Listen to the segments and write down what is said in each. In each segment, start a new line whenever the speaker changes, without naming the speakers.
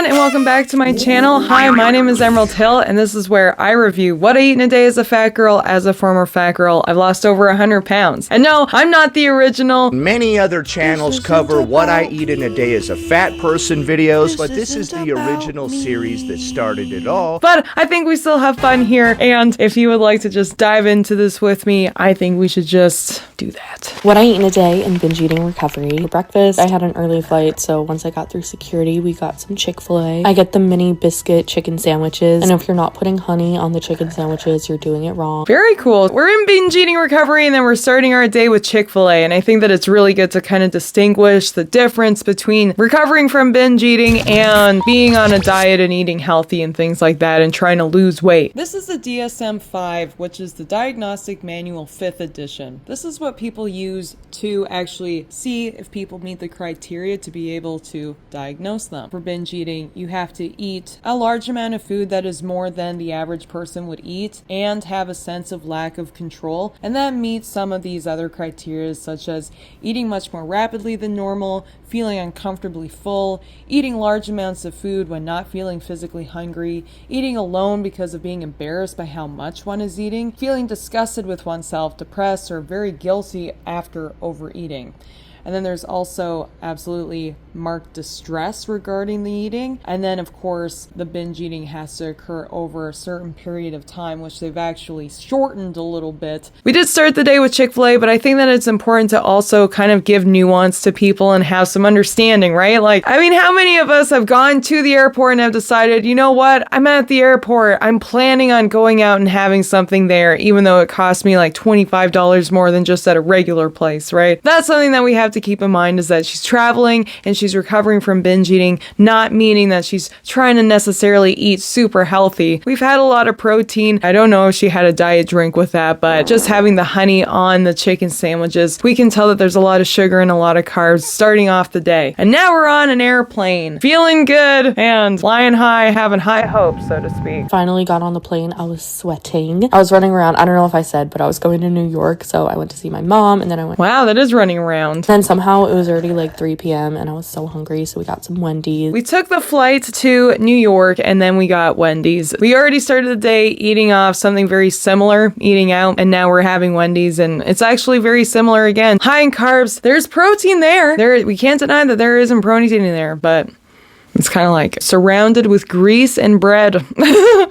and welcome back to my channel. Hi, my name is Emerald Hill, and this is where I review what I eat in a day as a fat girl. As a former fat girl, I've lost over 100 pounds. And no, I'm not the original.
Many other channels cover what I eat in a day as a fat person videos, but this is the original series that started it all.
But I think we still have fun here, and if you would like to just dive into this with me, I think we should just do that.
What I eat in a day in binge eating recovery. For breakfast, I had an early flight, so once I got through security, we got some Chick-fil-A. I get the mini biscuit chicken sandwiches, and if you're not putting honey on the chicken sandwiches, you're doing it wrong.
Very cool. We're in binge eating recovery, and then we're starting our day with Chick-fil-A, and I think that it's really good to kind of distinguish the difference between recovering from binge eating and being on a diet and eating healthy and things like that and trying to lose weight. This is the DSM-5, which is the Diagnostic Manual 5th edition. This is what people use to actually see if people meet the criteria to be able to diagnose them. For binge eating, you have to eat a large amount of food that is more than the average person would eat and have a sense of lack of control, and that meets some of these other criteria, such as eating much more rapidly than normal, feeling uncomfortably full, eating large amounts of food when not feeling physically hungry, eating alone because of being embarrassed by how much one is eating, feeling disgusted with oneself, depressed, or very guilty after overeating. And then there's also absolutely marked distress regarding the eating. And then, of course, the binge eating has to occur over a certain period of time, which they've actually shortened a little bit. We did start the day with Chick-fil-A, but I think that it's important to also kind of give nuance to people and have some understanding, right? Like, I mean, how many of us have gone to the airport and have decided, you know what, I'm at the airport, I'm planning on going out and having something there, even though it cost me like $25 more than just at a regular place, right? That's something that we have to keep in mind, is that she's traveling and she's recovering from binge eating, not meaning that she's trying to necessarily eat super healthy. We've had a lot of protein. I don't know if she had a diet drink with that, but just having the honey on the chicken sandwiches, we can tell that there's a lot of sugar and a lot of carbs starting off the day. And now we're on an airplane, feeling good and flying high, having high hopes, so to speak.
Finally got on the plane. I was sweating. I was running around. I don't know if I said, but I was going to New York, so I went to see my mom, and then I went.
Wow, that is running around.
Then somehow it was already like 3 p.m. and I was so hungry, so we got some Wendy's.
We took the flight to New York and then we got Wendy's. We already started the day eating off something very similar, eating out, and now we're having Wendy's, and it's actually very similar again. High in carbs. There's protein there. We can't deny that there isn't protein in there, but it's kind of like surrounded with grease and bread.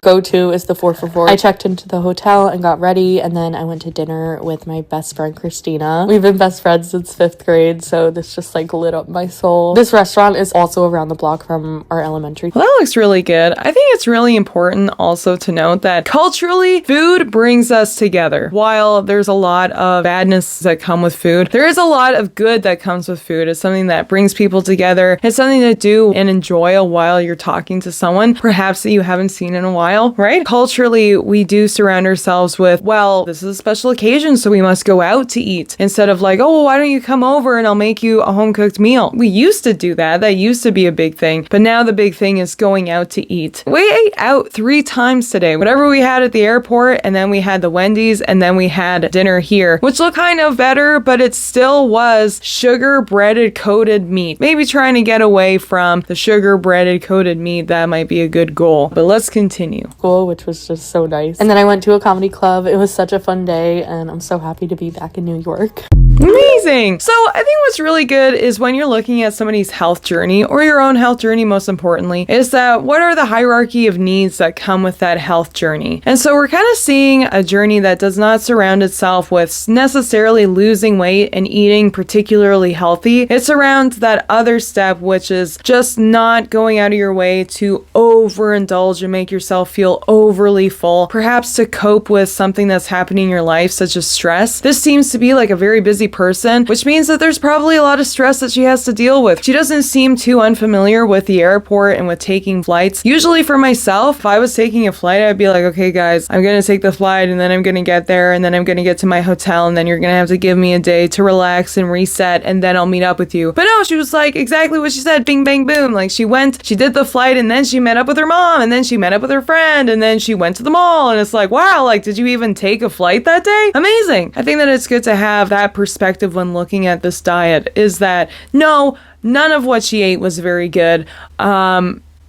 Go-to is the 4 for 4. I checked into the hotel and got ready, and then I went to dinner with my best friend Christina. We've been best friends since 5th grade, so this just like lit up my soul. This restaurant is also around the block from our elementary.
Well, that looks really good. I think it's really important also to note that culturally, food brings us together. While there's a lot of badness that come with food, there is a lot of good that comes with food. It's something that brings people together. It's something to do and enjoy while you're talking to someone, perhaps that you haven't seen in a while, right? Culturally, we do surround ourselves with, well, this is a special occasion, so we must go out to eat, instead of like, oh, well, why don't you come over and I'll make you a home-cooked meal. We used to do that. That used to be a big thing, but now the big thing is going out to eat. We ate out 3 times today. Whatever we had at the airport, and then we had the Wendy's, and then we had dinner here, which looked kind of better, but it still was sugar breaded coated meat. Maybe trying to get away from the sugar breaded coated meat. That might be a good goal, but let's continue.
School, which was just so nice. And then I went to a comedy club. It was such a fun day, and I'm so happy to be back in New York.
Amazing. So I think what's really good is when you're looking at somebody's health journey, or your own health journey most importantly, is that what are the hierarchy of needs that come with that health journey? And so we're kind of seeing a journey that does not surround itself with necessarily losing weight and eating particularly healthy. It's around that other step, which is just not going out of your way to overindulge and make yourself feel overly full, perhaps to cope with something that's happening in your life, such as stress. This seems to be like a very busy person, which means that there's probably a lot of stress that she has to deal with. She doesn't seem too unfamiliar with the airport and with taking flights. Usually for myself, if I was taking a flight, I'd be like, okay guys, I'm gonna take the flight, and then I'm gonna get there, and then I'm gonna get to my hotel, and then you're gonna have to give me a day to relax and reset, and then I'll meet up with you. But no, she was like exactly what she said, bing bang boom. Like she did the flight, and then she met up with her mom, and then she met up with her friend, and then she went to the mall, and it's like, wow, like did you even take a flight that day? Amazing. I think that it's good to have that perspective when looking at this diet, is that no, none of what she ate was very good.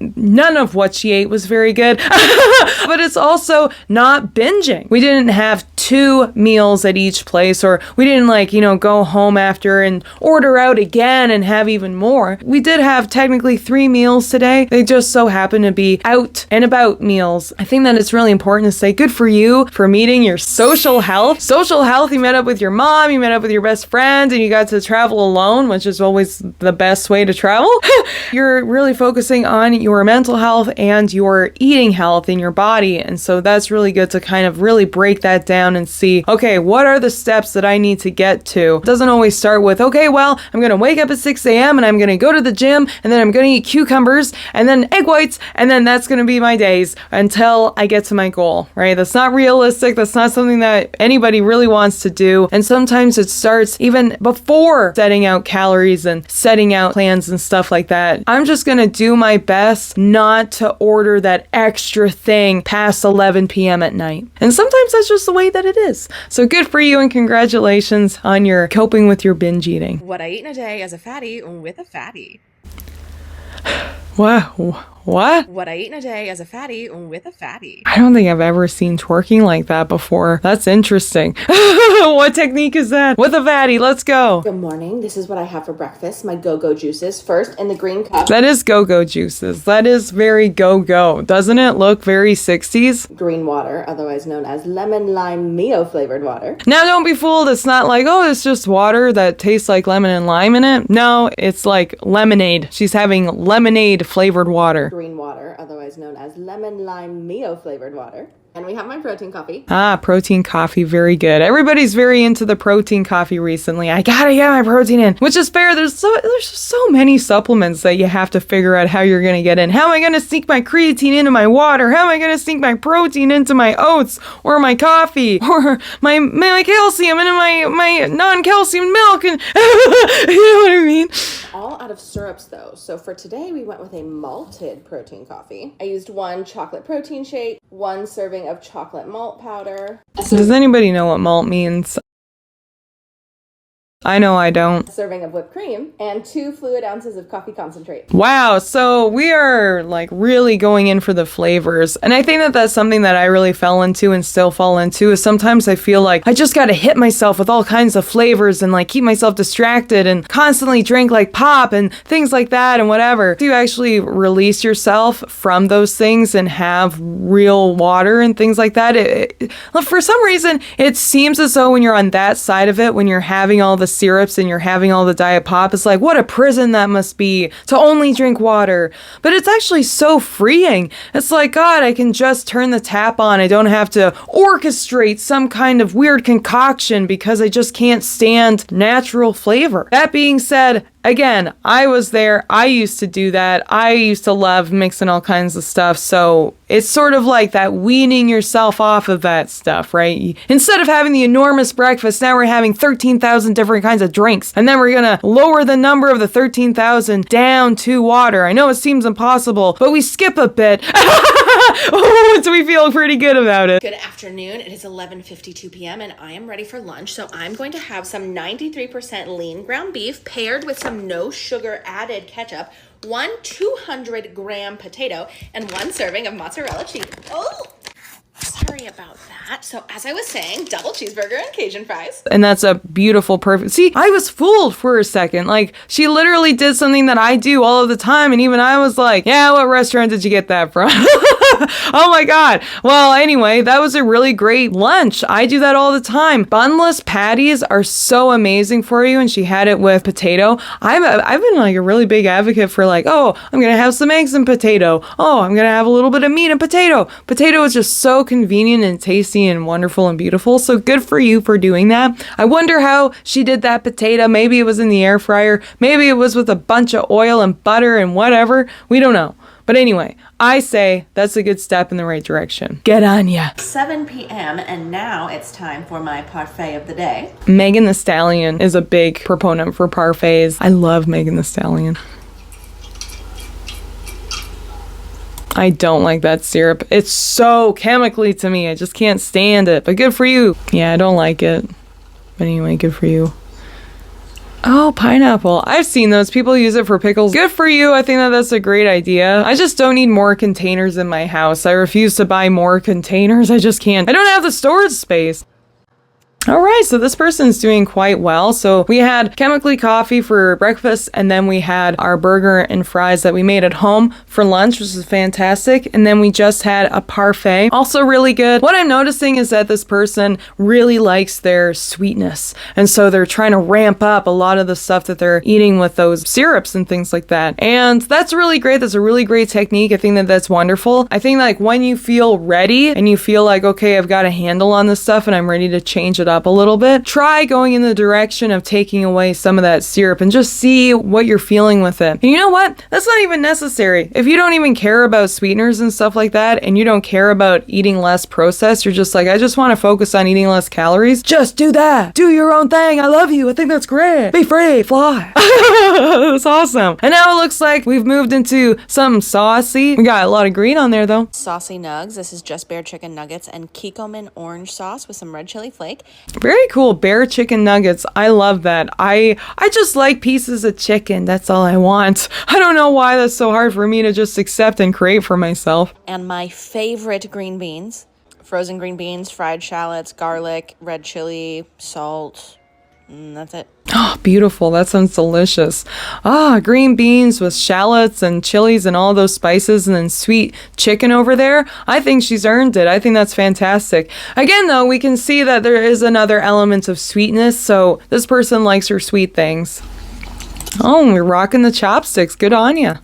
none of what she ate was very good. But it's also not binging. We didn't have 2 meals at each place, or we didn't go home after and order out again and have even more. We did have technically 3 meals today. They just so happen to be out and about meals. I think that it's really important to say good for you for meeting your social health. Social health, you met up with your mom, you met up with your best friend, and you got to travel alone, which is always the best way to travel. You're really focusing on your mental health and your eating health in your body. And so that's really good to kind of really break that down and see, okay, what are the steps that I need to get to? It doesn't always start with, okay, well, I'm going to wake up at 6 a.m. and I'm going to go to the gym, and then I'm going to eat cucumbers and then egg whites, and then that's going to be my days until I get to my goal, right? That's not realistic. That's not something that anybody really wants to do. And sometimes it starts even before setting out calories and setting out plans and stuff like that. I'm just going to do my best not to order that extra thing past 11 p.m. at night. And sometimes that's just the way that it is. So good for you, and congratulations on your coping with your binge eating.
What I eat in a day as a fatty with a fatty.
Wow. What?
What I eat in a day as a fatty with a fatty.
I don't think I've ever seen twerking like that before. That's interesting. What technique is that? With a fatty, let's go.
Good morning. This is what I have for breakfast. My go-go juices. First, in the green cup.
That is go-go juices. That is very go-go. Doesn't it look very 60s?
Green water, otherwise known as lemon lime Mio flavored water.
Now don't be fooled. It's not like, oh, it's just water that tastes like lemon and lime in it. No, it's like lemonade. She's having lemonade flavored water.
Green water, otherwise known as lemon lime Mio flavored water. And we have my protein coffee.
Ah, protein coffee. Very good. Everybody's very into the protein coffee recently. I gotta get my protein in, which is fair. There's so many supplements that you have to figure out how you're gonna get in. How am I gonna sneak my creatine into my water? How am I gonna sneak my protein into my oats or my coffee or my calcium into my non-calcium milk? And you know what I mean?
All out of syrups though. So for today we went with a malted protein coffee. I used 1 chocolate protein shake, 1 serving of chocolate malt powder.
Does anybody know what malt means? I know I don't.
A serving of whipped cream, and 2 fluid ounces of coffee concentrate.
Wow, so we are like really going in for the flavors. And I think that that's something that I really fell into and still fall into, is sometimes I feel like I just gotta hit myself with all kinds of flavors and like keep myself distracted and constantly drink like pop and things like that and whatever. You actually release yourself from those things and have real water and things like that. For some reason, it seems as though when you're on that side of it, when you're having all the syrups and you're having all the diet pop, it's like, what a prison that must be to only drink water. But it's actually so freeing. It's like, God, I can just turn the tap on. I don't have to orchestrate some kind of weird concoction because I just can't stand natural flavor. That being said, again, I was there. I used to do that. I used to love mixing all kinds of stuff. So it's sort of like that weaning yourself off of that stuff, right? Instead of having the enormous breakfast, now we're having 13,000 different kinds of drinks. And then we're going to lower the number of the 13,000 down to water. I know it seems impossible, but we skip a bit. So we feel pretty good about it.
Good afternoon. It is 11:52 p.m. and I am ready for lunch. So I'm going to have some 93% lean ground beef paired with some no sugar added ketchup, 1 200-gram potato, and 1 serving of mozzarella cheese. Oh, sorry about that. So as I was saying, double cheeseburger and Cajun fries.
And that's a beautiful, perfect. See, I was fooled for a second. Like, she literally did something that I do all of the time. And even I was like, yeah, what restaurant did you get that from? Oh my God. Well, anyway, that was a really great lunch. I do that all the time. Bunless patties are so amazing for you. And she had it with potato. I've been like a really big advocate for like, oh, I'm going to have some eggs and potato. Oh, I'm going to have a little bit of meat and potato. Potato is just so convenient and tasty and wonderful and beautiful. So good for you for doing that. I wonder how she did that potato. Maybe it was in the air fryer. Maybe it was with a bunch of oil and butter and whatever. We don't know. But anyway, I say that's a good step in the right direction. Get on ya.
7 p.m. and now it's time for my parfait of the day.
Megan Thee Stallion is a big proponent for parfaits. I love Megan Thee Stallion. I don't like that syrup. It's so chemically to me. I just can't stand it. But good for you. Yeah, I don't like it. But anyway, good for you. Oh, pineapple. I've seen those. People use it for pickles. Good for you. I think that that's a great idea. I just don't need more containers in my house. I refuse to buy more containers. I just can't. I don't have the storage space. All right, so this person's doing quite well. So we had chemically coffee for breakfast, and then we had our burger and fries that we made at home for lunch, which is fantastic. And then we just had a parfait, also really good. What I'm noticing is that this person really likes their sweetness, and so they're trying to ramp up a lot of the stuff that they're eating with those syrups and things like that. And that's really great. That's a really great technique. I think that that's wonderful. I think like when you feel ready and you feel like, okay, I've got a handle on this stuff and I'm ready to change it up a little bit, try going in the direction of taking away some of that syrup and just see what you're feeling with it. And you know what? That's not even necessary. If you don't even care about sweeteners and stuff like that, and you don't care about eating less processed, you're just like, I just want to focus on eating less calories, just do that. Do your own thing. I love you. I think that's great. Be free. Fly. That's awesome. And now it looks like we've moved into something saucy. We got a lot of green on there though.
Saucy nugs. This is just bear chicken nuggets and Kikkoman orange sauce with some red chili flake.
Very cool. Bear chicken nuggets. I love that. I just like pieces of chicken. That's all I want. I don't know why that's so hard for me to just accept and create for myself.
And my favorite green beans. Frozen green beans, fried shallots, garlic, red chili, salt. That's it.
Oh, beautiful. That sounds delicious. Ah, green beans with shallots and chilies and all those spices and then sweet chicken over there. I think she's earned it. I think that's fantastic. Again, though, we can see that there is another element of sweetness, so this person likes her sweet things. Oh, we're rocking the chopsticks. Good on ya.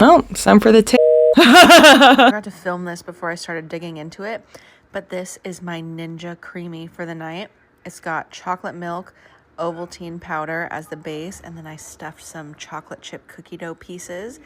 Oh, some for the
I forgot to film this before I started digging into it, but this is my Ninja Creamy for the night. It's got chocolate milk, Ovaltine powder as the base, and then I stuffed some chocolate chip cookie dough pieces,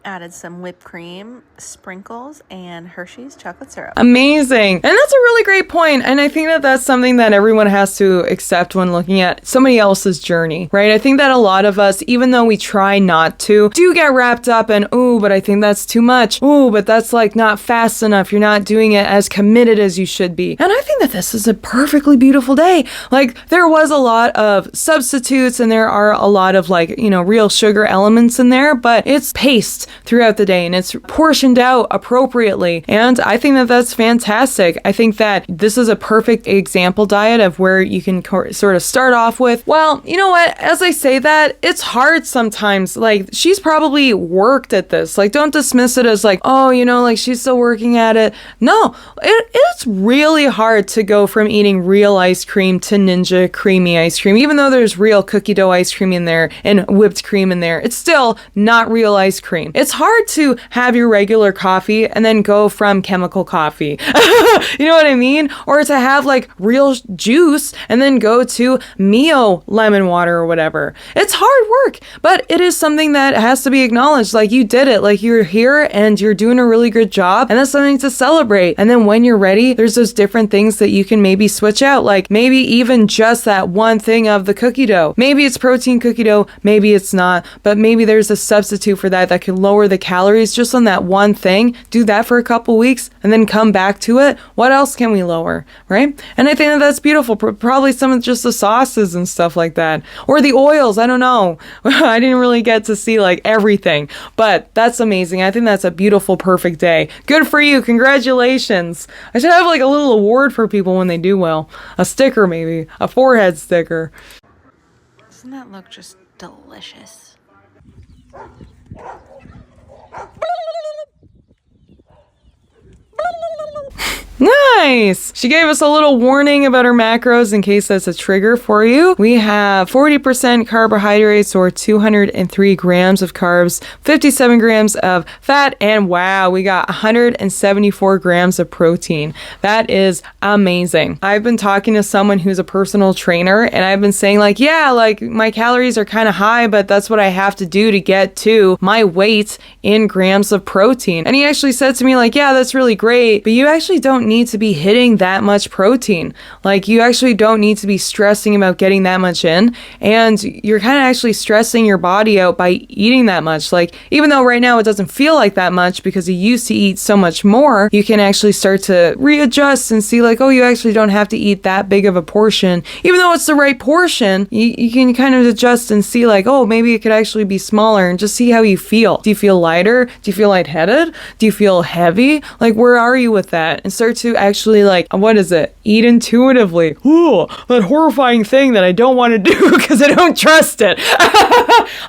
added some whipped cream, sprinkles, and Hershey's chocolate syrup.
Amazing. And that's a really great point. And I think that that's something that everyone has to accept when looking at somebody else's journey, right? I think that a lot of us, even though we try not to, do get wrapped up in, ooh, but I think that's too much. Ooh, but that's like not fast enough. You're not doing it as committed as you should be. And I think that this is a perfectly beautiful day. Like there was a lot of substitutes and there are a lot of like, you know, real sugar elements in there, but it's paced throughout the day and it's portioned out appropriately. And I think that that's fantastic. I think that this is a perfect example diet of where you can sort of start off with, well, you know what, as I say that, it's hard sometimes. Like she's probably worked at this. Like don't dismiss it as like, oh, you know, like she's still working at it. No, it's really hard to go from eating real ice cream to Ninja Creamy ice cream. Even though there's real cookie dough ice cream in there and whipped cream in there, it's still not real ice cream. It's hard to have your regular coffee and then go from chemical coffee. You know what I mean? Or to have like real juice and then go to Mio lemon water or whatever. It's hard work, but it is something that has to be acknowledged. Like you did it, like you're here and you're doing a really good job, and that's something to celebrate. And then when you're ready, there's those different things that you can maybe switch out. Like maybe even just that one thing of the cookie dough. Maybe it's protein cookie dough, maybe it's not, but maybe there's a substitute for that could lower the calories just on that one thing. Do that for a couple weeks and then come back to it. What else can we lower, right? And I think that that's beautiful. Probably some of just the sauces and stuff like that, or the oils. I don't know. I didn't really get to see like everything, but that's amazing. I think that's a beautiful, perfect day. Good for you. Congratulations. I should have like a little award for people when they do well. A sticker, maybe a forehead sticker.
Doesn't that look just delicious?
Nice! She gave us a little warning about her macros in case that's a trigger for you. We have 40% carbohydrates or 203 grams of carbs, 57 grams of fat, and wow, we got 174 grams of protein. That is amazing. I've been talking to someone who's a personal trainer and I've been saying like, yeah, like my calories are kind of high, but that's what I have to do to get to my weight in grams of protein. And he actually said to me like, yeah, that's really great, but you actually don't need to be hitting that much protein. Like, you actually don't need to be stressing about getting that much in, and you're kind of actually stressing your body out by eating that much. Like, even though right now it doesn't feel like that much because you used to eat so much more, you can actually start to readjust and see like, oh, you actually don't have to eat that big of a portion. Even though it's the right portion, you can kind of adjust and see like, oh, maybe it could actually be smaller, and just see how you feel. Do you feel lighter? Do you feel lightheaded? Do you feel heavy? Like, where are you with that? And start to actually like, what is it? Eat intuitively. Ooh, that horrifying thing that I don't want to do because I don't trust it.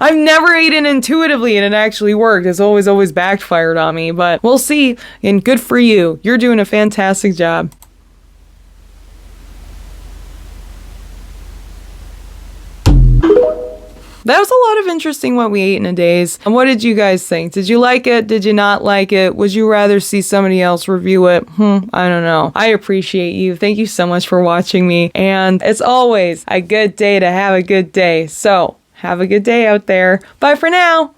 I've never eaten intuitively and it actually worked. It's always backfired on me, but we'll see. And good for you. You're doing a fantastic job. That was a lot of interesting what we ate in a days. And what did you guys think? Did you like it? Did you not like it? Would you rather see somebody else review it? I don't know. I appreciate you. Thank you so much for watching me. And it's always a good day to have a good day. So have a good day out there. Bye for now.